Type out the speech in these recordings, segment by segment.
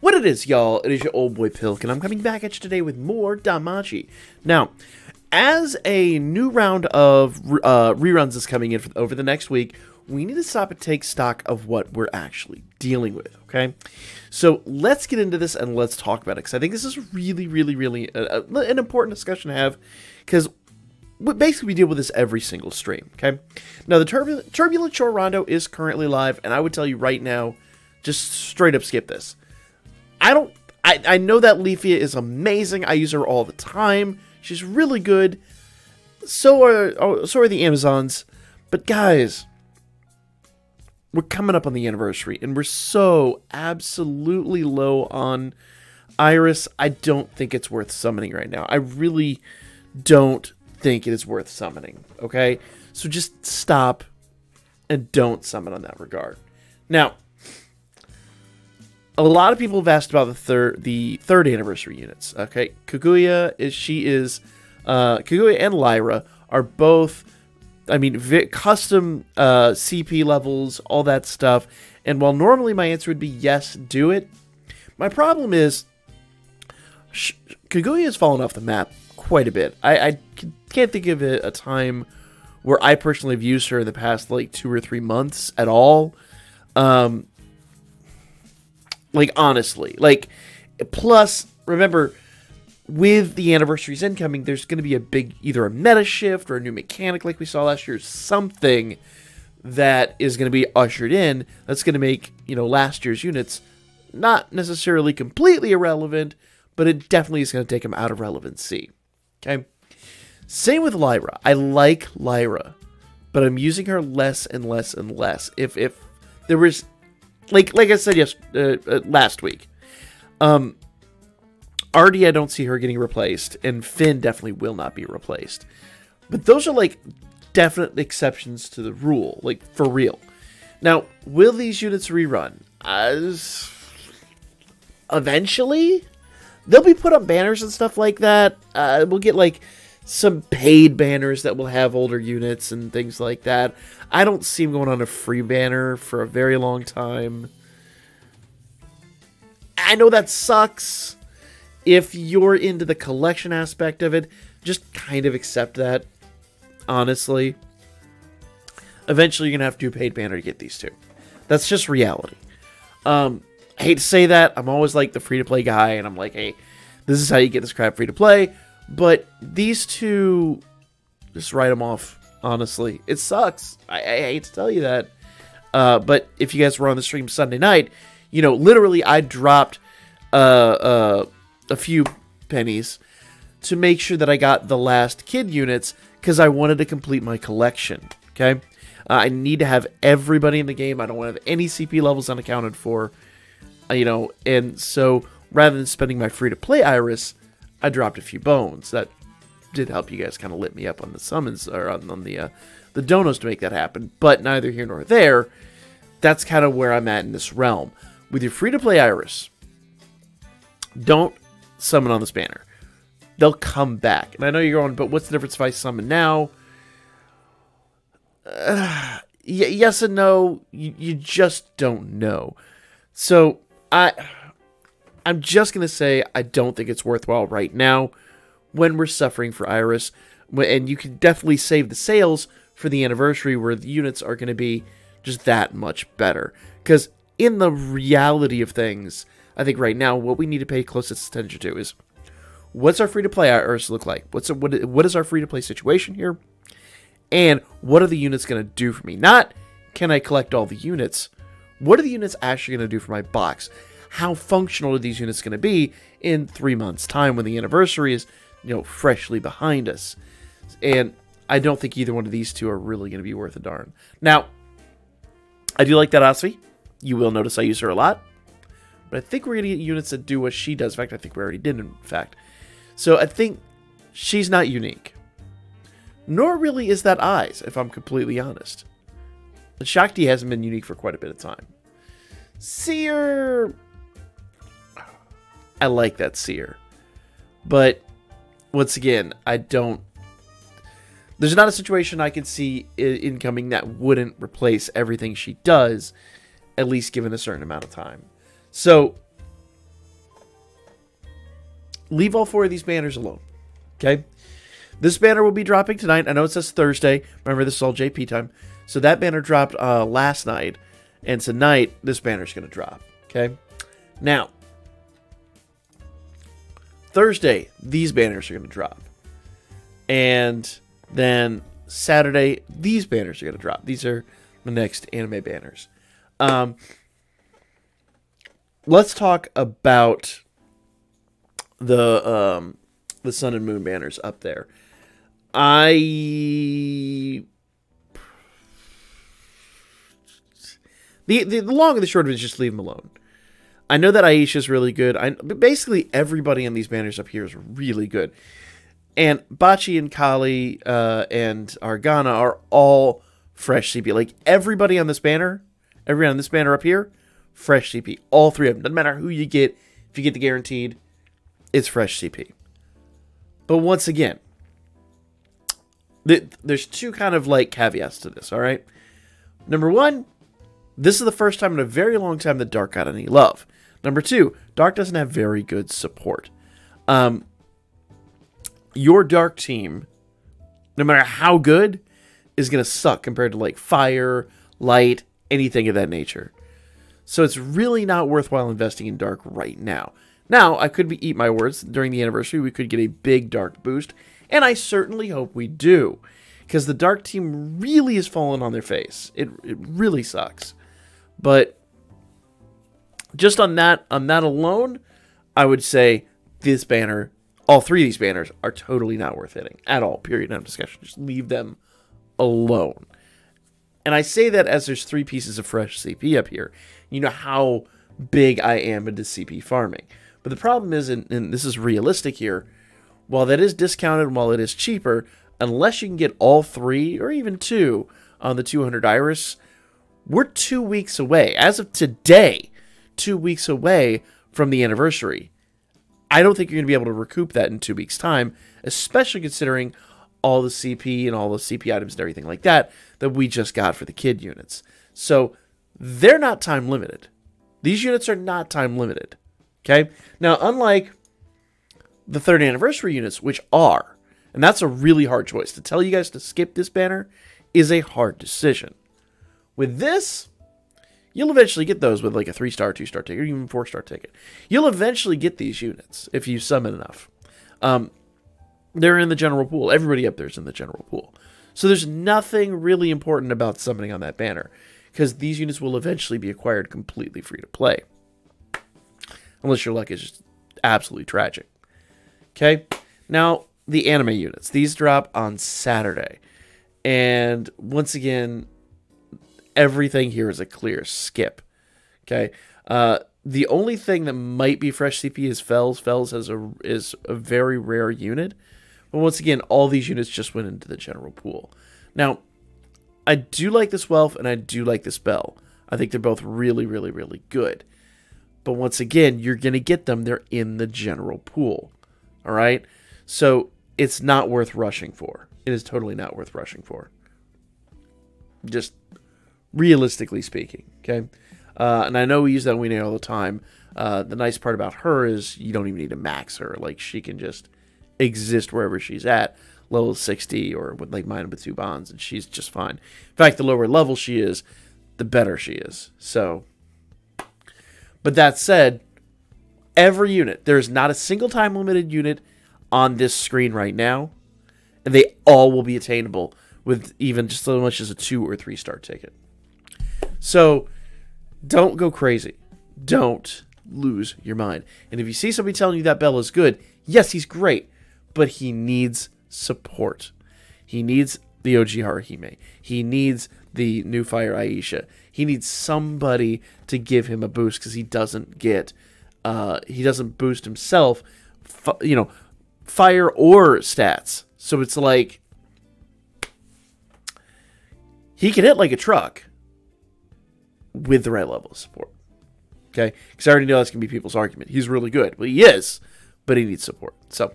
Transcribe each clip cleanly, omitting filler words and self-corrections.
What it is, y'all, it is your old boy Pilk, and I'm coming back at you today with more Danmachi. Now, as a new round of reruns is coming in over the next week, we need to stop and take stock of what we're actually dealing with, okay? So let's get into this and let's talk about it, because I think this is really an important discussion to have, because basically we deal with this every single stream, okay? Now, the Turbulent Shore Rondo is currently live, and I would tell you right now, just straight up skip this. I know that Leafia is amazing. I use her all the time. She's really good. So are the Amazons. But guys, we're coming up on the anniversary, and we're so absolutely low on Iris. I don't think it's worth summoning right now. I really don't think it is worth summoning, okay? So just stop and don't summon on that regard. Now, a lot of people have asked about the third anniversary units. Okay, Kaguya and Lyra are both, I mean, custom CP levels, all that stuff. And while normally my answer would be yes, do it, my problem is Kaguya has fallen off the map quite a bit. I can't think of a time where I personally have used her in the past like 2 or 3 months at all. Like, honestly. Like, plus, remember, with the anniversaries incoming, there's going to be a big, either a meta shift or a new mechanic like we saw last year. Something that is going to be ushered in that's going to make, you know, last year's units not necessarily completely irrelevant, but it definitely is going to take them out of relevancy. Okay? Same with Lyra. I like Lyra, but I'm using her less and less and less. If there was... Like I said last week, Artie, I don't see her getting replaced, and Finn definitely will not be replaced. But those are, like, definite exceptions to the rule, like, for real. Now, will these units rerun? Eventually? They'll be put on banners and stuff like that. We'll get, like, some paid banners that will have older units and things like that. I don't see them going on a free banner for a very long time. I know that sucks. If you're into the collection aspect of it, just kind of accept that, honestly. Eventually, you're going to have to do a paid banner to get these two. That's just reality. I hate to say that. I'm always like the free-to-play guy, and I'm like, hey, this is how you get this crap free-to-play. But these two, just write them off, honestly. It sucks. I hate to tell you that. But if you guys were on the stream Sunday night, you know, literally I dropped a few pennies to make sure that I got the last kid units because I wanted to complete my collection, okay? I need to have everybody in the game. I don't want to have any CP levels unaccounted for, you know, and so rather than spending my free-to-play Iris, I dropped a few bones. That did help you guys kind of lit me up on the summons, or on the donos to make that happen. But neither here nor there. That's kind of where I'm at in this realm. With your free-to-play Iris, don't summon on this banner. They'll come back. And I know you're going, but what's the difference if I summon now? Yes and no. You just don't know. So, I'm just going to say I don't think it's worthwhile right now when we're suffering for Iris. And you can definitely save the sales for the anniversary where the units are going to be just that much better. Because in the reality of things, I think right now what we need to pay closest attention to is what's our free-to-play Iris look like? What is our free-to-play situation here? And what are the units going to do for me? Not can I collect all the units. What are the units actually going to do for my box? How functional are these units going to be in 3 months' time when the anniversary is, you know, freshly behind us? And I don't think either one of these two are really going to be worth a darn. Now, I do like that Asvi. You will notice I use her a lot. But I think we're going to get units that do what she does. In fact, I think we already did, in fact. So I think she's not unique. Nor really is that Eyes, if I'm completely honest. And Shakti hasn't been unique for quite a bit of time. Seer... I like that Seer. But, once again, I don't... There's not a situation I can see incoming that wouldn't replace everything she does, at least given a certain amount of time. So, leave all 4 of these banners alone. Okay? This banner will be dropping tonight. I know it says Thursday. Remember, this is all JP time. So that banner dropped last night. And tonight, this banner is going to drop. Okay? Now, Thursday, these banners are going to drop. And then Saturday, these banners are going to drop. These are the next anime banners. Let's talk about the Sun and Moon banners up there. The long and the short of it is just leave them alone. I know that Aisha's really good. But basically, everybody on these banners up here is really good. And Bachi and Kali and Argana are all fresh CP. Like, everybody on this banner up here, fresh CP. All 3 of them. Doesn't matter who you get. If you get the guaranteed, it's fresh CP. But once again, there's 2 kind of, like, caveats to this, all right? Number 1, this is the first time in a very long time that Dark got any love. Number 2, Dark doesn't have very good support. Your Dark team, no matter how good, is going to suck compared to, like, Fire, Light, anything of that nature. So it's really not worthwhile investing in Dark right now. Now, I could eat my words. During the anniversary, we could get a big Dark boost, and I certainly hope we do, because the Dark team really has fallen on their face. It really sucks. But just on that alone, I would say this banner, all 3 of these banners, are totally not worth hitting at all. Period. No discussion. Just leave them alone. And I say that as there's 3 pieces of fresh CP up here. You know how big I am into CP farming. But the problem is, and this is realistic here, while that is discounted and while it is cheaper, unless you can get all 3 or even 2 on the 200 Iris, we're 2 weeks away. As of today, 2 weeks away from the anniversary. I don't think you're going to be able to recoup that in 2 weeks' time, especially considering all the CP and all the CP items and everything like that we just got for the kid units. So they're not time limited. These units are not time limited. Okay? Now, unlike the 3rd anniversary units, which are, and that's a really hard choice. To tell you guys to skip this banner is a hard decision. With this, you'll eventually get those with like a 3-star, 2-star ticket, or even 4-star ticket. You'll eventually get these units if you summon enough. They're in the general pool. Everybody up there is in the general pool. So there's nothing really important about summoning on that banner, because these units will eventually be acquired completely free to play. Unless your luck is just absolutely tragic. Okay? Now, the anime units. These drop on Saturday. And once again, everything here is a clear skip. Okay? The only thing that might be fresh CP is Fells. Fells is a very rare unit. But once again, all these units just went into the general pool. Now, I do like this Welf and I do like this Bell. I think they're both really, really, really good. But once again, you're going to get them. They're in the general pool. All right? So it's not worth rushing for. It is totally not worth rushing for. Just realistically speaking. Okay? And I know we use that Weenie all the time. The nice part about her is you don't even need to max her. Like, she can just exist wherever she's at. Level 60 or with like mine with 2 bonds, and she's just fine. In fact, the lower level she is, the better she is. So, but that said, every unit, there's not a single time limited unit on this screen right now, and they all will be attainable with even just so much as a 2 or 3-star ticket. So, don't go crazy. Don't lose your mind. And if you see somebody telling you that Bell is good, yes, he's great, but he needs support. He needs the OG Haruhime. He needs the new Fire Aisha. He needs somebody to give him a boost, because he doesn't get, he doesn't boost himself, fire or stats. So it's like, he can hit like a truck with the right level of support. Okay? Because I already know that's going to be people's argument. He's really good. Well, he is, but he needs support. So,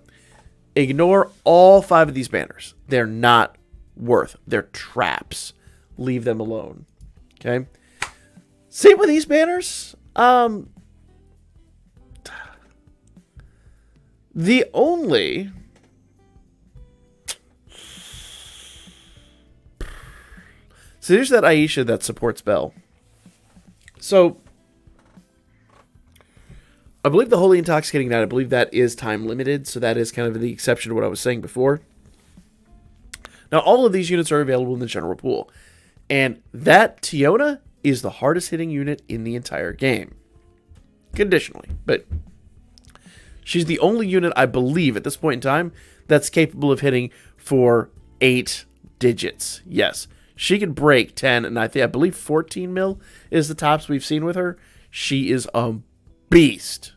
ignore all 5 of these banners. They're not worth. They're traps. Leave them alone. Okay? Same with these banners. The only... So there's that Aisha that supports Bell. So, I believe the Holy Intoxicating Night, I believe that is time limited, so that is kind of the exception to what I was saying before. Now, all of these units are available in the general pool, and that Tiona is the hardest hitting unit in the entire game. Conditionally, but she's the only unit, I believe, at this point in time, that's capable of hitting for 8 digits. Yes, she can break 10, and I believe 14 mil is the tops we've seen with her. She is a beast,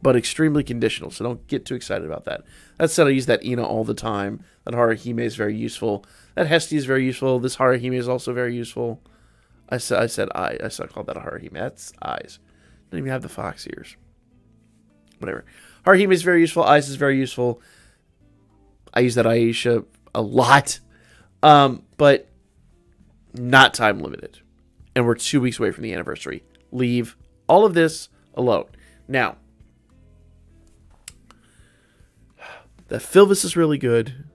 but extremely conditional, so don't get too excited about that. That said, I use that Ina all the time. That Haruhime is very useful. That Hestia is very useful. This Haruhime is also very useful. I called that a Haruhime. That's eyes. Don't even have the fox ears. Whatever. Haruhime is very useful. Eyes is very useful. I use that Aisha a lot. But not time limited. And we're 2 weeks away from the anniversary. Leave all of this alone. Now, that Philvis is really good,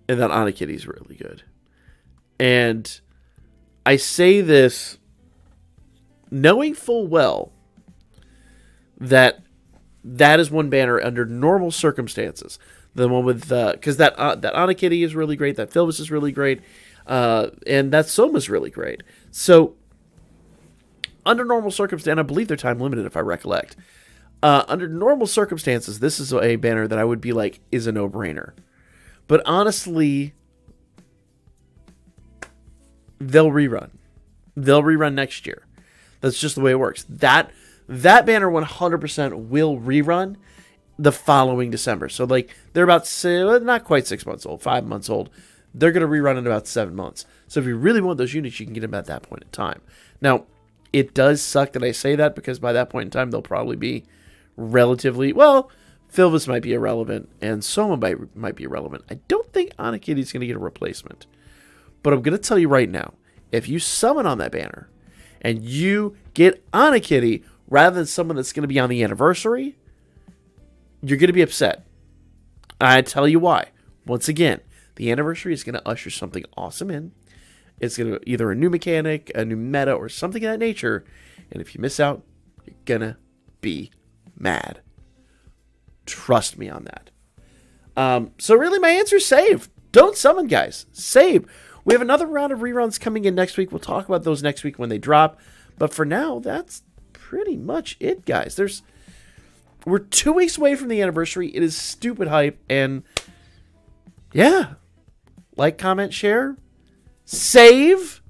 and that Anakitty is really good. And I say this knowing full well that that is one banner under normal circumstances. The one with, because that Anakitty is really great, that Philvis is really great, and that Soma is really great. So, under normal circumstances, I believe they're time limited if I recollect. Under normal circumstances, this is a banner that I would be like, is a no-brainer. But honestly, they'll rerun. They'll rerun next year. That's just the way it works. That banner 100% will rerun the following December. So, like, they're about, not quite 6 months old, 5 months old. They're going to rerun in about 7 months. So, if you really want those units, you can get them at that point in time. Now, it does suck that I say that, because by that point in time, they'll probably be relatively, well, Philvis might be irrelevant, and Soma might be irrelevant. I don't think Anakitty's going to get a replacement. But I'm going to tell you right now, if you summon on that banner, and you get Anakitty rather than someone that's going to be on the anniversary, you're going to be upset. I tell you why. Once again, the anniversary is going to usher something awesome in. It's going to either a new mechanic, a new meta, or something of that nature. And if you miss out, you're going to be mad. Trust me on that. So really my answer is save. Don't summon, guys. Save. We have another round of reruns coming in next week. We'll talk about those next week when they drop. But for now, that's pretty much it, guys. We're 2 weeks away from the anniversary. It is stupid hype. And yeah, like, comment, share, save.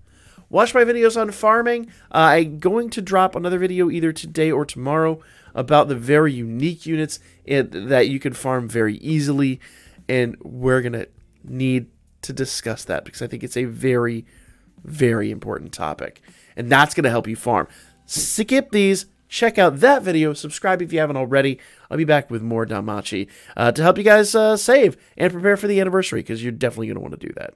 Watch my videos on farming. I'm going to drop another video either today or tomorrow about the very unique units that you can farm very easily. And we're going to need to discuss that because I think it's a very, very important topic. And that's going to help you farm. Skip these. Check out that video. Subscribe if you haven't already. I'll be back with more Danmachi to help you guys save and prepare for the anniversary because you're definitely going to want to do that.